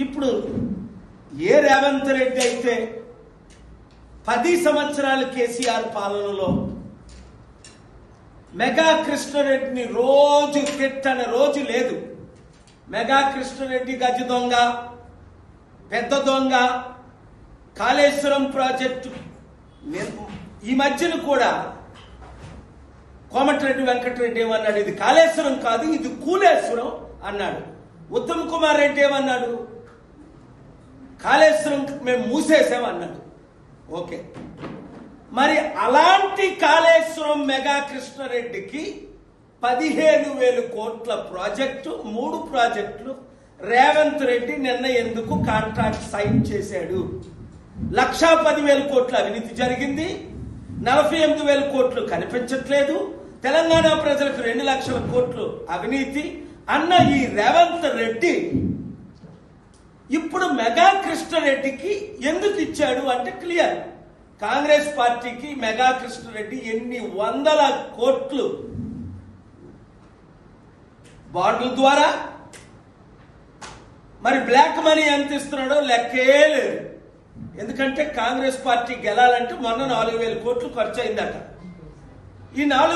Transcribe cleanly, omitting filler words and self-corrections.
ఇప్పుడు ఏ రేవంత్ రెడ్డి అయితే 10 సంవత్సరాలు కేసీఆర్ పాలనలో మెగా కృష్ణారెడ్డిని రోజు తిట్టని రోజు లేదు. మెగా కృష్ణారెడ్డి గజ దొంగ, పెద్ద దొంగ, కాళేశ్వరం ప్రాజెక్టు, ఈ మధ్యన కూడా కోమటిరెడ్డి వెంకటరెడ్డి ఏమన్నాడు, ఇది కాళేశ్వరం కాదు ఇది కూలేశ్వరం అన్నాడు. ఉత్తమ్ కుమార్ రెడ్డి ఏమన్నాడు, కాళేశ్వరం మేము మూసేసామన్నాడు. ఓకే, మరి అలాంటి కాళేశ్వరం మెగా కృష్ణారెడ్డికి 15,000 కోట్ల ప్రాజెక్టు, 3 ప్రాజెక్టులు రేవంత్ రెడ్డి నిన్న ఎందుకు కాంట్రాక్ట్ సైన్ చేశాడు? 1,10,000 కోట్ల అవినీతి జరిగింది, 48,000 కోట్లు కనిపించట్లేదు, తెలంగాణ ప్రజలకు 2 లక్షల కోట్లు అవినీతి అన్న ఈ రేవంత్ రెడ్డి ఇప్పుడు మెగా కృష్ణారెడ్డికి ఎందుకు ఇచ్చాడు అంటే క్లియర్. కాంగ్రెస్ పార్టీకి మెగా కృష్ణారెడ్డి ఎన్ని వందల కోట్లు బాండ్ల ద్వారా, మరి బ్లాక్ మనీ ఎంత ఇస్తున్నాడో లెక్కే లేదు. ఎందుకంటే కాంగ్రెస్ పార్టీ గెలాలంటే మొన్న 4,000 కోట్లు ఖర్చు అయిందట. ఈ 4